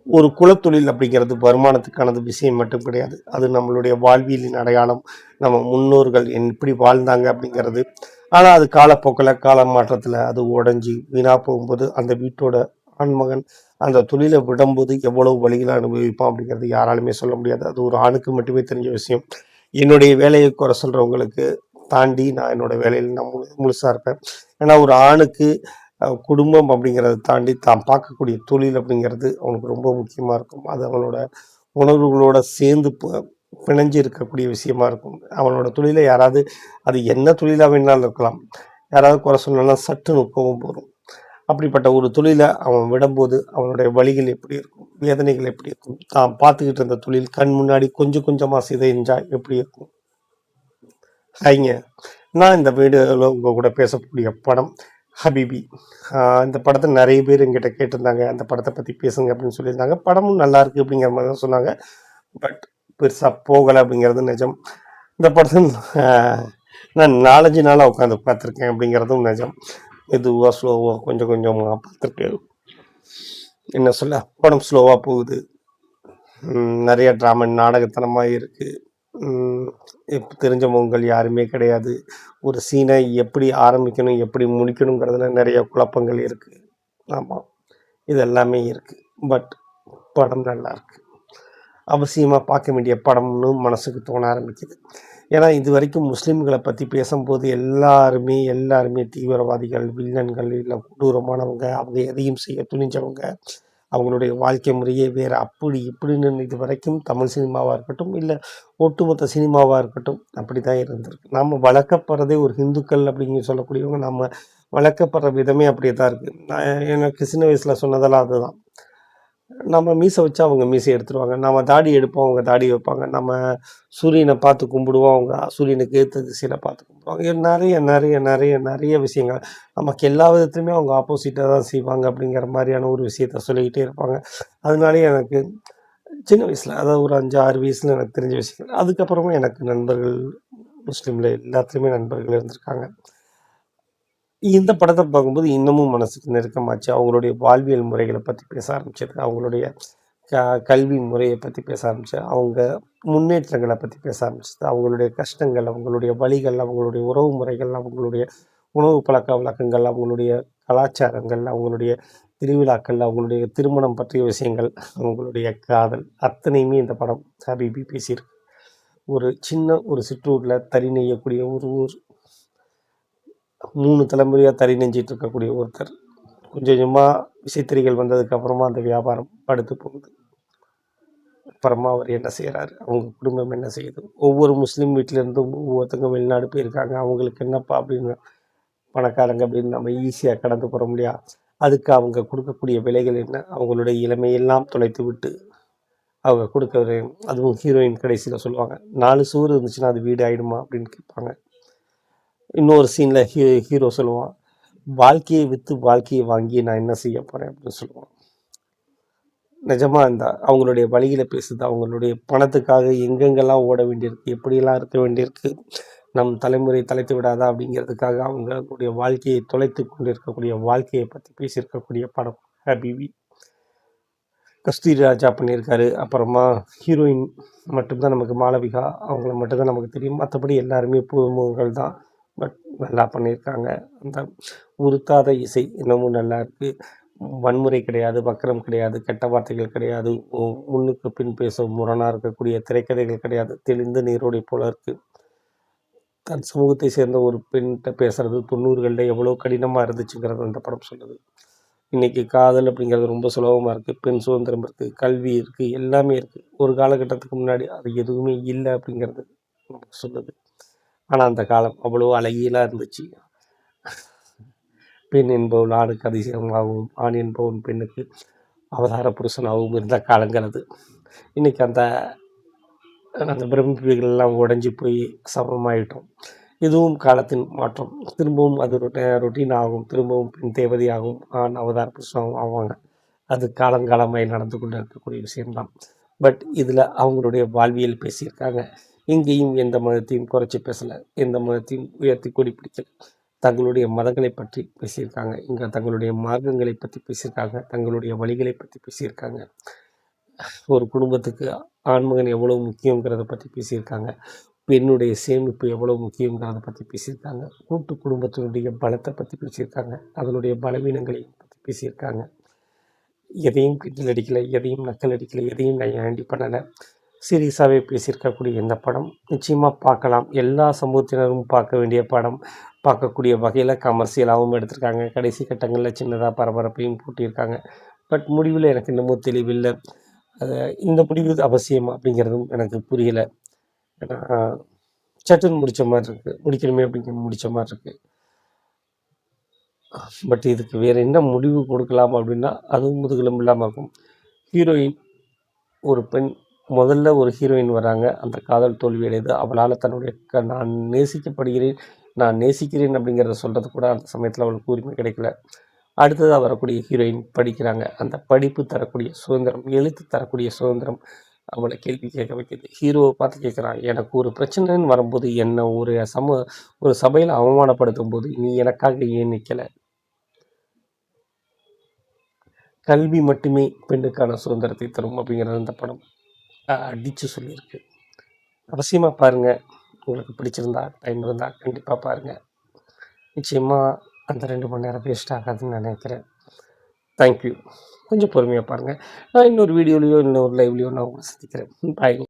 ஒரு குலத்தொழில் அப்படிங்கிறது வருமானத்துக்கானது விஷயம் மட்டும் கிடையாது. அது நம்மளுடைய வாழ்வியலின் அடையாளம். நம்ம முன்னோர்கள் எப்படி வாழ்ந்தாங்க அப்படிங்கிறது. ஆனால் அது காலப்போக்கில் கால மாற்றத்தில் அது உடஞ்சி வீணாக போகும்போது அந்த வீட்டோட ஆண்மகன் அந்த தொழிலை விடும்போது எவ்வளவு வழிகளை அனுபவிப்பான் அப்படிங்கிறது யாராலுமே சொல்ல முடியாது. அது ஒரு ஆணுக்கு மட்டுமே தெரிஞ்ச விஷயம். என்னுடைய வேலையை குறை சொல்கிறவங்களுக்கு தாண்டி நான் என்னோட வேலையில் நான் முழுசாக இருப்பேன். ஏன்னா ஒரு ஆணுக்கு குடும்பம் அப்படிங்கிறத தாண்டி தான் பார்க்கக்கூடிய தொழில் அப்படிங்கிறது அவனுக்கு ரொம்ப முக்கியமாக இருக்கும். அது அவனோட உணர்வுகளோட சேர்ந்து பிணைஞ்சு இருக்கக்கூடிய விஷயமா இருக்கும். அவனோட தொழிலை யாராவது, அது என்ன தொழிலாக வேணாலும் இருக்கலாம், யாராவது குறை சொல்லணும்னா சட்டுன்னு கோபம் போகும். அப்படிப்பட்ட ஒரு தொழிலை அவன் விடும்போது அவனுடைய வழிகள் எப்படி இருக்கும், வேதனைகள் எப்படி இருக்கும், தான் பார்த்துக்கிட்டு இருந்த தொழில் கண் முன்னாடி கொஞ்சம் கொஞ்சமாக சிதைஞ்சா எப்படி இருக்கும். ஹைங்க, நான் இந்த வீடியோவில் உங்கள் கூட பேசக்கூடிய படம் ஹபீபி. இந்த படத்தை நிறைய பேர் எங்கிட்ட கேட்டிருந்தாங்க, அந்த படத்தை பற்றி பேசுங்க அப்படின்னு சொல்லியிருந்தாங்க. படமும் நல்லா இருக்குது அப்படிங்கிற மாதிரி தான் சொன்னாங்க. பட் பெருசாக போகலை அப்படிங்கிறது நிஜம். இந்த படத்தை நான் 4-5 நாளாக உட்காந்து பார்த்துருக்கேன் அப்படிங்கிறதும் நிஜம். மெதுவாக ஸ்லோவாக கொஞ்சம் கொஞ்சமாக பார்த்துருக்கேன். என்ன சொல்ல, படம் ஸ்லோவாக போகுது, நிறைய ட்ராமா நாடகத்தனமாக இருக்குது. இப்போ தெரிஞ்ச முகங்கள் யாருமே கிடையாது. ஒரு சீனை எப்படி ஆரம்பிக்கணும் எப்படி முடிக்கணுங்கிறதுல நிறைய குழப்பங்கள் இருக்குது. ஆமாம், இது எல்லாமே இருக்குது. பட் படம் நல்லா இருக்குது. அவசியமாக பார்க்க வேண்டிய படம்னு மனசுக்கு தோண ஆரம்பிக்குது. ஏன்னா இது வரைக்கும் முஸ்லீம்களை பற்றி பேசும்போது எல்லாருமே தீவிரவாதிகள், வில்லன்கள், இல்லை கொடூரமானவங்க, அவங்க எதையும் செய்ய துணிஞ்சவங்க, அவங்களுடைய வாழ்க்கை முறையே வேறு அப்படி இப்படின்னு இது வரைக்கும் தமிழ் சினிமாவாக இருக்கட்டும், இல்லை ஒட்டுமொத்த சினிமாவாக இருக்கட்டும், அப்படி தான் இருந்திருக்கு. நாம் வளர்க்கப்படுறதே ஒரு ஹிந்துக்கள் அப்படிங்கிற சொல்லக்கூடியவங்க, நம்ம வளர்க்கப்படுற விதமே அப்படியே தான் இருக்குது. நான் எனக்கு சின்ன வயசில் சொன்னதெல்லாம் அதுதான். நம்ம மீசை வச்சா அவங்க மீசை எடுத்துருவாங்க, நம்ம தாடி எடுப்போம் அவங்க தாடி வைப்பாங்க, நம்ம சூரியனை பார்த்து கும்பிடுவோம் அவங்க சூரியனுக்கு ஏற்ற திசையில் பார்த்து கும்பிடுவாங்க. நிறைய நிறைய நிறைய நிறைய விஷயங்கள் நமக்கு எல்லா விதத்துலையுமே அவங்க ஆப்போசிட்டாக தான் செய்வாங்க அப்படிங்கிற மாதிரியான ஒரு விஷயத்த சொல்லிக்கிட்டே இருப்பாங்க. அதனாலே எனக்கு சின்ன வயசில், அதாவது ஒரு 5-6 வயசில் எனக்கு தெரிஞ்ச விஷயங்கள். அதுக்கப்புறமா எனக்கு நண்பர்கள் முஸ்லீமில் எல்லாத்துலேயுமே நண்பர்கள் இருந்திருக்காங்க. இந்த படத்தை பார்க்கும்போது இன்னமும் மனசுக்கு நெருக்கமாச்சு. அவங்களுடைய வாழ்வியல் முறைகளை பற்றி பேச ஆரம்பிச்சது, அவங்களுடைய கல்வி முறையை பற்றி பேச ஆரம்பிச்சது, அவங்க முன்னேற்றங்களை பற்றி பேச ஆரம்பிச்சது, அவங்களுடைய கஷ்டங்கள், அவங்களுடைய வழிகள், அவங்களுடைய உறவு முறைகள், அவங்களுடைய உணவு பழக்க வழக்கங்கள், அவங்களுடைய கலாச்சாரங்கள், அவங்களுடைய திருவிழாக்கள், அவங்களுடைய திருமணம் பற்றிய விஷயங்கள், அவங்களுடைய காதல், அத்தனையுமே இந்த படம் ஹபீபி பேசியிருக்கு. ஒரு சின்ன ஒரு சிற்றூரில் தறி நெய்யக்கூடிய ஒரு ஊர், 3 தலைமுறையாக தறி நெஞ்சிட்டு இருக்கக்கூடிய ஒருத்தர், கொஞ்சம் கொஞ்சமாக விசைத்தறிகள் வந்ததுக்கப்புறமா அந்த வியாபாரம் படுத்து போகுது. அப்புறமா அவர் என்ன செய்கிறாரு, அவங்க குடும்பம் என்ன செய்யுது, ஒவ்வொரு முஸ்லீம் வீட்டிலேருந்தும் ஒவ்வொருத்தங்க வெளிநாடு போயிருக்காங்க, அவங்களுக்கு என்னப்பா அப்படின்னு, பணக்காரங்க அப்படின்னு நம்ம ஈஸியாக கடந்து போகிற முடியாது. அதுக்கு அவங்க கொடுக்கக்கூடிய விலைகள் என்ன, அவங்களுடைய இளமையெல்லாம் தொலைத்து விட்டு அவங்க கொடுக்குற, அதுவும் ஹீரோயின் கடைசியில் சொல்லுவாங்க, 4 சுவர் இருந்துச்சுன்னா அது வீடு ஆகிடுமா அப்படின்னு கேட்பாங்க. இன்னொரு சீனில் ஹீரோ சொல்லுவான், வாழ்க்கையை விற்று வாழ்க்கையை வாங்கி நான் என்ன செய்ய போகிறேன் அப்படின்னு சொல்லுவான். நிஜமாக இந்த அவங்களுடைய வழிகளை பேசுது, அவங்களுடைய பணத்துக்காக எங்கெங்கெல்லாம் ஓட வேண்டியிருக்கு, எப்படியெல்லாம் இருக்க வேண்டியிருக்கு, நம் தலைமுறை தலைத்து விடாதா அப்படிங்கிறதுக்காக அவங்களுடைய வாழ்க்கையை தொலைத்து கொண்டு இருக்கக்கூடிய வாழ்க்கையை பற்றி பேசியிருக்கக்கூடிய படம் ஹபீபி. கஸ்தூரி ராஜா பண்ணியிருக்காரு. அப்புறமா ஹீரோயின் மட்டும்தான் நமக்கு மாளவிகா, அவங்கள மட்டும்தான் நமக்கு தெரியும். மற்றபடி எல்லாருமே புதுமுகங்கள் தான். பட் நல்லா பண்ணியிருக்காங்க. அந்த உறுத்தாத இசை இன்னமும் நல்லா இருக்குது. வன்முறை கிடையாது, வக்கரம் கிடையாது, கெட்ட வார்த்தைகள் கிடையாது, முன்னுக்கு பின் பேசும் முரணாக இருக்கக்கூடிய திரைக்கதைகள் கிடையாது. தெளிந்த நீரோடை போல இருக்குது. தன் சமூகத்தை சேர்ந்த ஒரு பெண்கிட்ட பேசுறது 90களில் எவ்வளோ கடினமாக இருந்துச்சுங்கிறது அந்த படம் சொல்லுது. இன்றைக்கி காதல் அப்படிங்கிறது ரொம்ப சுலபமாக இருக்குது, பெண் சுதந்திரம் இருக்குது, கல்வி இருக்குது, எல்லாமே இருக்குது. ஒரு காலகட்டத்துக்கு முன்னாடி அது எதுவுமே இல்லை அப்படிங்கிறது நமக்கு சொல்லுது. ஆனால் அந்த காலம் அவ்வளோ அழகியலாக இருந்துச்சு. பெண் என்பவள் ஆணுக்கு அதிசயமாகவும், ஆண் என்பவன் பெண்ணுக்கு அவதார புருஷனாகவும் இருந்த காலங்கள் அது. இன்றைக்கி அந்த அந்த பிரமிப்புகள்லாம் உடஞ்சி போய் சமமாயிட்டோம். இதுவும் காலத்தின் மாற்றம். திரும்பவும் அது ரொட்டீன் ஆகும், திரும்பவும் பெண் தேவதையாகவும் ஆண் அவதார புருஷனாகவும் ஆவாங்க. அது காலங்காலமாய் நடந்து கொண்டு இருக்கக்கூடிய விஷயம்தான். பட் இதில் அவங்களுடைய வாழ்வியல் பேசியிருக்காங்க. இங்கேயும் எந்த மதத்தையும் குறைச்சி பேசலை, எந்த மதத்தையும் உயர்த்தி கொடி பிடிக்கலை. தங்களுடைய மதங்களை பற்றி பேசியிருக்காங்க, இங்கே தங்களுடைய மார்க்கங்களை பற்றி பேசியிருக்காங்க, தங்களுடைய வழிகளை பற்றி பேசியிருக்காங்க. ஒரு குடும்பத்துக்கு ஆண்மகன் எவ்வளோ முக்கியங்கிறத பற்றி பேசியிருக்காங்க. பெண்ணுடைய சேமிப்பு எவ்வளோ முக்கியங்கிறத பற்றி பேசியிருக்காங்க. கூட்டு குடும்பத்தினுடைய பலத்தை பற்றி பேசியிருக்காங்க. அதனுடைய பலவீனங்களை பற்றி பேசியிருக்காங்க. எதையும் கிண்டல் அடிக்கலை, எதையும் நக்கல் அடிக்கலை, எதையும் நையாண்டி பண்ணலை. சீரியஸாகவே பேசியிருக்கக்கூடிய இந்த படம் நிச்சயமாக பார்க்கலாம். எல்லா சமூகத்தினரும் பார்க்க வேண்டிய படம். பார்க்கக்கூடிய வகையில் கமர்ஷியலாகவும் எடுத்திருக்காங்க. கடைசி கட்டங்களில் சின்னதாக பரபரப்பையும் கூட்டியிருக்காங்க. பட் முடிவில் எனக்கு இன்னமும் தெளிவில்லை. இந்த முடிவு அவசியம் அப்படிங்கிறதும் எனக்கு புரியலை. ஏன்னா சட்டுன்னு முடித்த மாதிரி இருக்குது. முடிக்கணுமே அப்படிங்கிற முடித்த மாதிரி இருக்குது. பட் இதுக்கு வேறு என்ன முடிவு கொடுக்கலாம் அப்படின்னா அதுவும் முதுகெலும்பு இல்லாமல் இருக்கும். ஹீரோயின் ஒரு பெண் முதல்ல ஒரு ஹீரோயின் வராங்க. அந்த காதல் தோல்வியடையுது. அவளால் தன்னுடைய நான் நேசிக்கப்படுகிறேன், நான் நேசிக்கிறேன் அப்படிங்கிறத சொல்கிறது கூட அந்த சமயத்தில் அவளுக்கு உரிமை கிடைக்கல. அடுத்ததாக வரக்கூடிய ஹீரோயின் படிக்கிறாங்க. அந்த படிப்பு தரக்கூடிய சுதந்திரம், எழுத்து தரக்கூடிய சுதந்திரம் அவளை கேள்வி கேட்க வைக்கிது. ஹீரோவை பார்த்து கேட்குறான், எனக்கு ஒரு பிரச்சனைன்னு வரும்போது என்னை ஒரு சபையில் அவமானப்படுத்தும் போது நீ எனக்காக ஏன் நிற்கலை? கல்வி மட்டுமே பெண்ணுக்கான சுதந்திரத்தை தரும் அப்படிங்கிறது இந்த படம் அடித்து சொல்லியிருக்கு. அவசியமாக பாருங்கள். உங்களுக்கு பிடிச்சிருந்தா டைம் இருந்தால் கண்டிப்பாக பாருங்கள். நிச்சயமாக அந்த 2 மணி நேரம் வேஸ்ட் ஆகாதுன்னு நினைக்கிறேன். தேங்க்யூ. கொஞ்சம் பொறுமையாக பாருங்கள். நான் இன்னொரு வீடியோலையோ இன்னொரு லைவ்லையோ நான் உங்களை சந்திக்கிறேன். பாய்.